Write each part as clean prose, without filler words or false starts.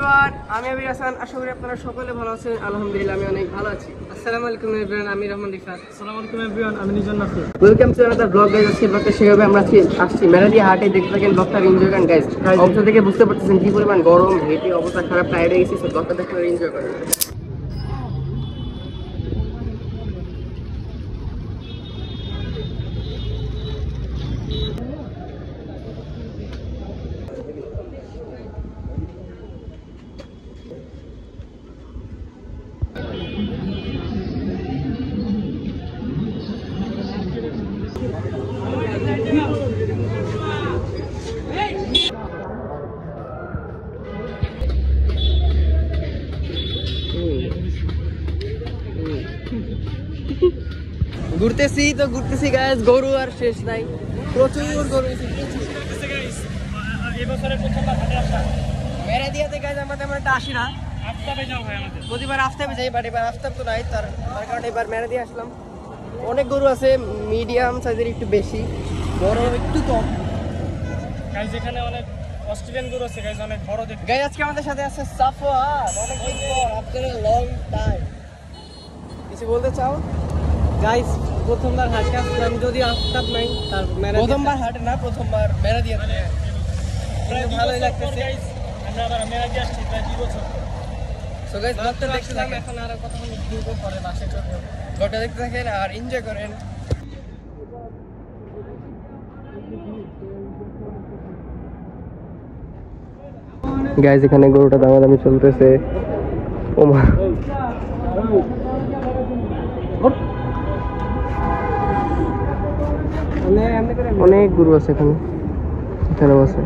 Everyone, আমি আবির হাসান। আশা করি আপনারা সকলে ভালো আছেন। আলহামদুলিল্লাহ আমি অনেক ভালো আছি। আসসালামু আলাইকুম এভরিওয়ান, আমি রহমান রিফাত। আসসালামু আলাইকুম এভরিওয়ান, আমি Nijon Nasir. Welcome to another blog guys. আজকে ব্লগটা সেভাবে আমরা আসছি মেরাদিয়া হাটে। দেখতে থাকেন ব্লগটা, এনজয় করেন গাইস। অবস্থা থেকে বুঝতে পারতেছেন কি পরিমাণ গরম, হেঁটে অবস্থা খারাপ, টায়ার্ড হয়ে গেছি। ব্লগটা দেখতে এনজয় করেন। ঘুরতেছি গাইস, গরু আর শেষ নাই, প্রচুর গরু। মেরাদিয়াতে গাইস আমরা তেমন একটা আসি না, প্রতিবার আফতাবে যাই, বাট এবার আফতাব তো নাই, তার কারণে এবার মেরাদিয়া আসলাম। অনেক গরু আছে, মিডিয়াম সাইজের একটু বেশি, বড় একটু কম। গাইস এখানে অনেক অস্ট্রেলিয়ান গরু আছে গাইস, অনেক বড় দেখতে। গাইস আজকে আমাদের সাথে আছে সাফওয়ান, অনেকদিন পর, আফটার আ লং টাইম। কিছু বলতে চাও? গাইস প্রথমবার হাটে আসলাম, যদি আফতাব নাই তার প্রথমবার হাটে না, প্রথমবার মেরাদিয়া। ভালোই লাগতেছে। আমরা আবার মেরাদিয়া আসছি প্রায় 2 বছর। সো গাইস ব্লগটা দেখতে থাকেন, এখন আর কতক্ষণ ঘুরবো, পরে বাসে চড়বো। ব্লগটা দেখতে থাকেন আর এনজয় করেন। গাইস এখানে গরুটা দামাদামি চলতেছে। ওমা, অনেক গরু আছে এখানে, এখানেও আছে।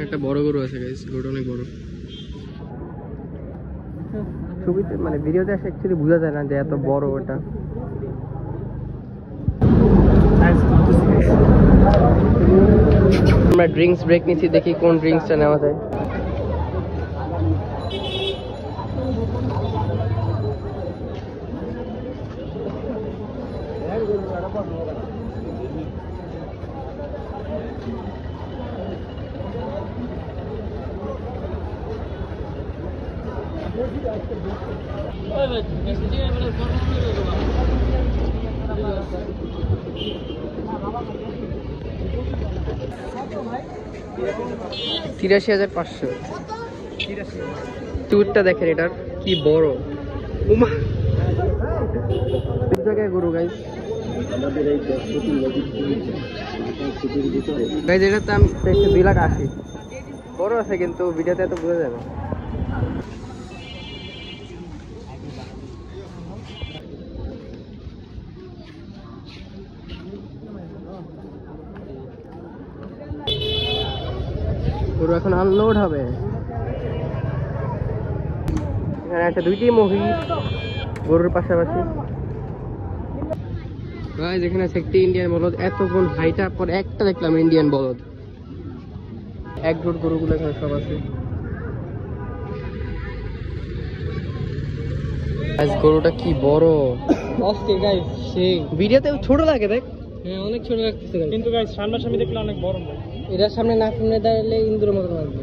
একটা বড় গরু আছে গাইস, গরুটা অনেক বড়। ছবিতে মানে ভিডিওতে আসে অ্যাকচুয়ালি বোঝা যায় না যে এত বড় ওটা। আমরা ড্রিঙ্কস ব্রেক নিচ্ছি, দেখি কোন ড্রিঙ্কসটা নেওয়া যায়। $83,500। টুরটা দেখেন, এটার কি বড়। উমা, জায়গায় গরু গাইস। গাইস এটার দাম 2,80,000। বড় আছে কিন্তু ভিডিওতে এত বোঝা যায় না। গরু এখন আনলোড হবে। এখানে একটা 2টি মহিষ গরুর পাশাপাশি। গাইস এখানে আছে একটি ইন্ডিয়ান বলদ। এতক্ষণ হাইটা পর একটা দেখলাম ইন্ডিয়ান বলদ। এক জোট গরুগুলো এখানে সব আছে। গাইস গরুটা কি বড়, অস্থির গাইস, সেই ভিডিওতে ছোট লাগে দেখ। হ্যাঁ অনেক ছোট লাগতেছে, কিন্তু গাইস সামনাসামনি দেখলে অনেক বড় হয়। এটার সামনে নাক মুড়ে দাঁড়ালে ইন্দ্র মতো লাগবে।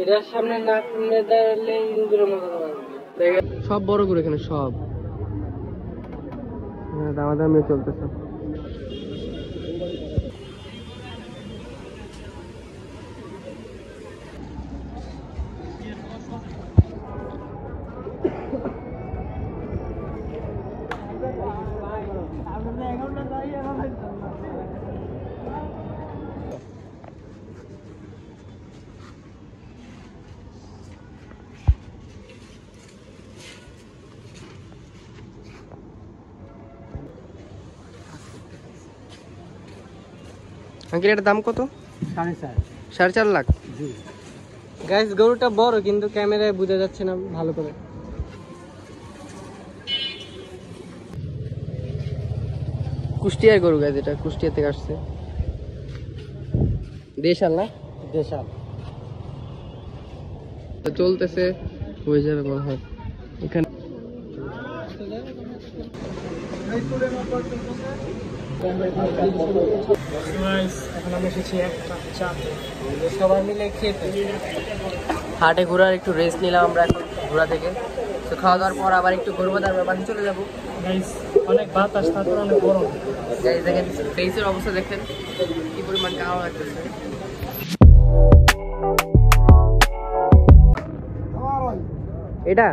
এটার সামনে নাক মুড়ে দাঁড়ালে ইন্দ্র মতো লাগবে। সব বড় গরু এখানে সব। দামাদামি চলতেছে। আঙ্কেল এটার দাম কত? 4.5 4.5 লাখ। গাইস গরুটা বড় কিন্তু ক্যামেরায় বোঝা যাচ্ছে না ভালো করে। কুষ্টিয়ার গরু গাইজ, এটা কুষ্টিয়া থেকে আসছে। দেশাল না? দেশাল চলতেছে, হয়ে যাবে মনে হয় এখানে। এখন আমি এসেছি একটা চাপে, সবাই মিলে খেতে। হাটে ঘোরার একটু রেস্ট নিলাম আমরা এখন ঘোরা থেকে। তো খাওয়া দাওয়ার পর আবার একটু ঘুরবো, তারপর বাড়ি চলে যাবো। গাইস অনেক বাতাস, তারপর অনেক গরম। গাইজ দেখেন ফেসের অবস্থা, দেখেন কি পরিমাণ কালো লাগতেছে। এটা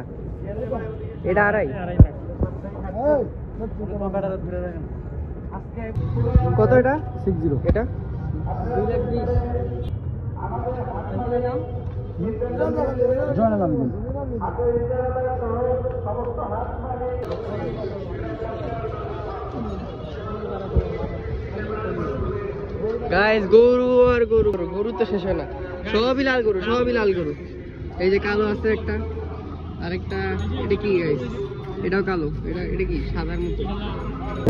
এটা আড়াই। কত এটা? 60 এটা 2,20,000 গাইস গরু আর গরু, গরু তো শেষ হয় না, সবই লাল গরু, সবই লাল গরু। এই যে কালো আছে একটা, আরেকটা এটা কি গাইস? এটাও কালো, এটা কি সাদার মতো?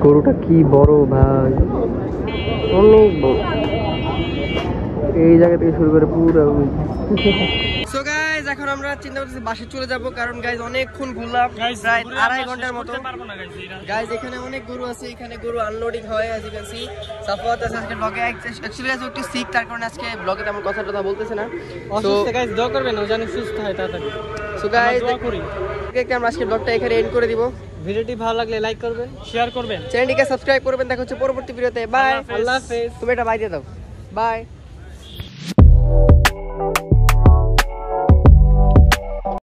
গরুটা কি বড় ভাই, অনেক বড়। এই জায়গা থেকে শুরু করে পুরো। সো গাইস এখন আমরা চিন্তা করতেছি বাসে চলে যাব, কারণ গাইস অনেকক্ষণ ঘুরলাম, প্রায় 2.5 ঘন্টার মতো। গাইস এখানে অনেক গরু আছে, এখানে গরু আনলোডিং হয় আজ এখানে। সাফওয়াত আছে আজকে ব্লগে, অ্যাকচুয়ালি আজকে একটু সিক, তার কারণে আজকে ব্লগে তেমন কথা বলতেছে না। অসুস্থ গাইস, দোয়া করবেন ও যেন সুস্থ হয় তাড়াতাড়ি। সো গাইস দোয়া করি। আমরা আজকে ব্লগটা এখানে এন্ড করে দিব। ভিডিওটি ভালো লাগলে লাইক করবেন, শেয়ার করবেন, চ্যানেলটিকে সাবস্ক্রাইব করবেন। দেখা হচ্ছে পরবর্তী ভিডিওতে। বাই। আল্লাহ হাফেজ। তুমি এটা বাই দিয়ে দাও। বাই।